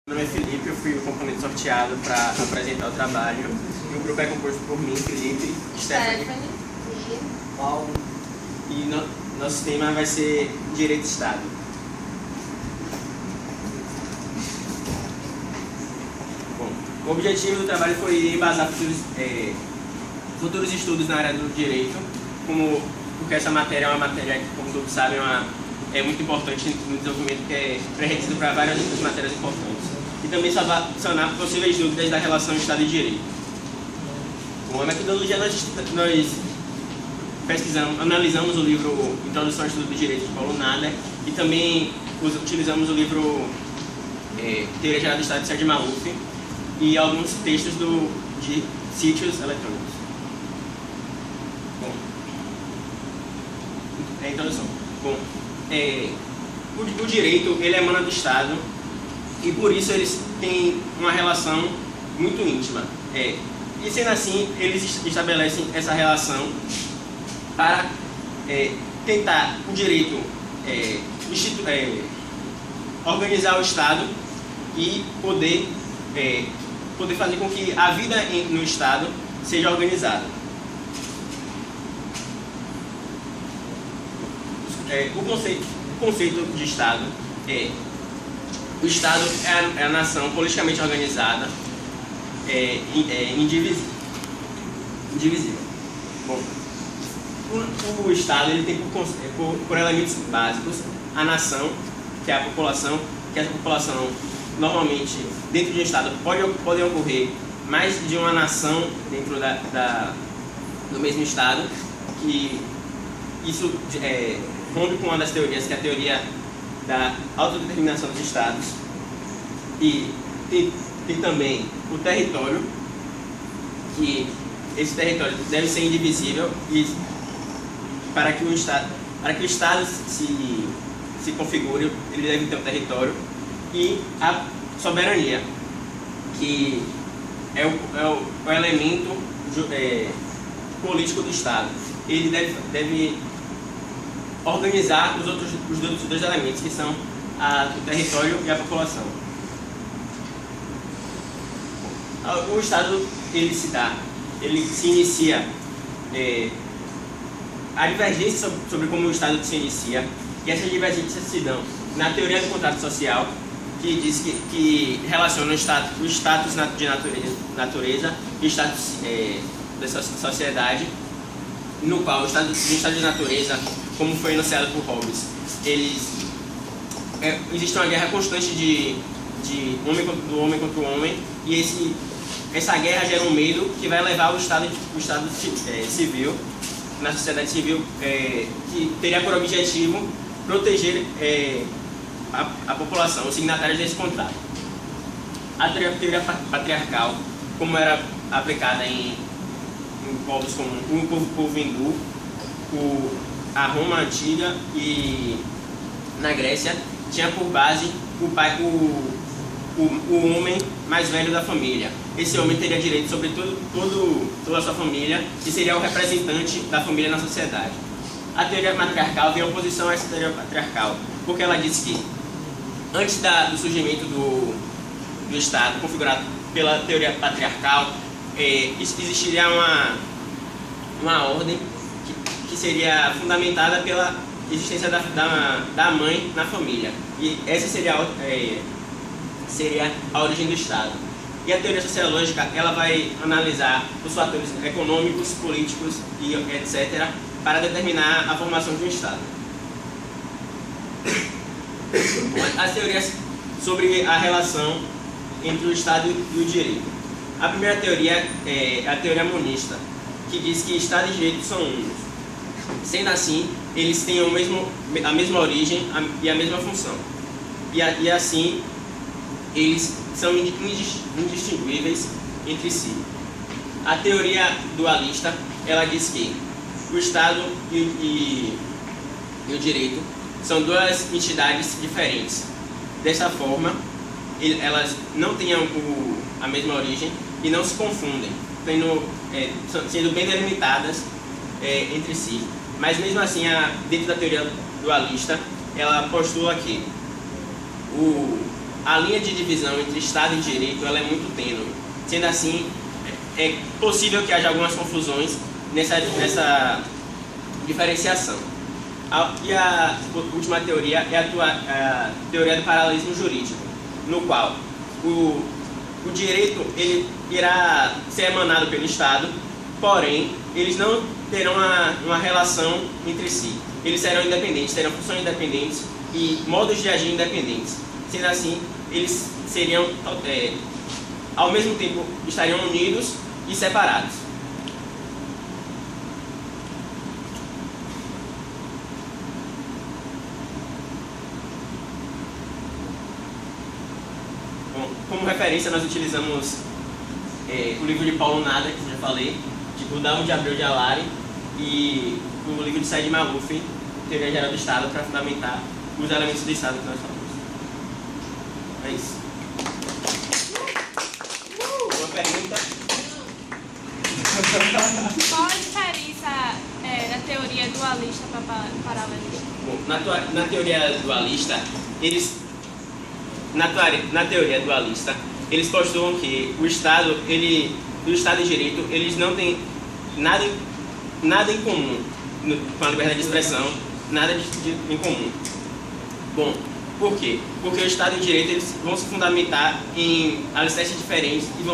Meu nome é Felipe, eu fui o componente sorteado para apresentar o trabalho. E o grupo é composto por mim, Felipe, Stephanie E Paulo. E nosso tema vai ser Direito de Estado. Bom, o objetivo do trabalho foi embasar futuros estudos na área do direito, porque essa matéria é uma matéria que, como todos sabem, é muito importante no desenvolvimento, que é pré-requisito para várias outras matérias importantes. E também sanar possíveis dúvidas da relação Estado e Direito. Com a metodologia, nós analisamos o livro Introdução ao Estudo do Direito de Paulo Nader e também utilizamos o livro Teoria Geral do Estado de Sérgio Maluf e alguns textos de sítios eletrônicos. Bom, introdução. Bom, o direito ele emana do Estado e por isso eles têm uma relação muito íntima. E sendo assim, eles estabelecem essa relação para tentar o direito organizar o Estado e poder fazer com que a vida no Estado seja organizada. O conceito de Estado o Estado é a nação politicamente organizada, indivisível. Bom, o Estado ele tem por elementos básicos a nação, que é a população, normalmente dentro de um Estado podem ocorrer mais de uma nação dentro do mesmo Estado, que isso rompe com uma das teorias, que é a teoria da autodeterminação dos Estados. E tem também o território, que esse território deve ser indivisível e para que o Estado se configure, ele deve ter um território, e a soberania, que é o elemento político do Estado. Ele deve organizar os outros dois elementos, que são o território e a população. O Estado ele se inicia, a divergência sobre como o Estado se inicia, e essas divergências se dão na teoria do contrato social, que diz que relaciona o status de natureza e o status da sociedade, no qual o estado de natureza, como foi enunciado por Hobbes, existe uma guerra constante do homem contra o homem, e essa guerra gera um medo que vai levar o estado civil, na sociedade civil, que teria por objetivo proteger a população, os signatários desse contrato. A teoria patriarcal, como era aplicada em povos como o povo hindu, a Roma antiga e na Grécia, tinha por base o homem mais velho da família. Esse homem teria direito sobre toda a sua família e seria o representante da família na sociedade. A teoria matriarcal vem em oposição a essa teoria patriarcal, porque ela diz que antes do surgimento do Estado, configurado pela teoria patriarcal, existiria uma ordem que seria fundamentada pela existência da mãe na família. E essa seria a origem do Estado. E a teoria sociológica ela vai analisar os fatores econômicos, políticos e etc. para determinar a formação de um Estado. As teorias sobre a relação entre o Estado e o direito. A primeira teoria é a teoria monista, que diz que Estado e direito são unos. Sendo assim, eles têm a mesma origem e a mesma função. E assim, eles são indistinguíveis entre si. A teoria dualista, ela diz que o Estado e o direito são duas entidades diferentes. Dessa forma, elas não têm a mesma origem e não se confundem, sendo bem delimitadas entre si. Mas mesmo assim, dentro da teoria dualista, ela postula que a linha de divisão entre Estado e Direito ela é muito tênue. Sendo assim, é possível que haja algumas confusões nessa diferenciação. E a última teoria é a teoria do paralelismo jurídico, no qual o direito ele irá ser emanado pelo Estado, porém, eles não terão uma relação entre si. Eles serão independentes, terão funções independentes e modos de agir independentes. Sendo assim, eles seriam, ao mesmo tempo, estariam unidos e separados. Bom, como referência, nós utilizamos o livro de Paulo Nader, que eu já falei, de Gustavo de Abreu de Alari, e o livro de Said Maluf, Teoria Geral do Estado, para fundamentar os elementos do Estado que nós falamos. É isso. Uma pergunta? Qual a diferença da teoria dualista para paralelista? Bom, na teoria dualista, na teoria dualista, eles postulam que o Estado e Direito, eles não têm nada em comum com a liberdade de expressão, nada em comum. Bom, por quê? Porque o Estado e o Direito eles vão se fundamentar em alicerces diferentes e vão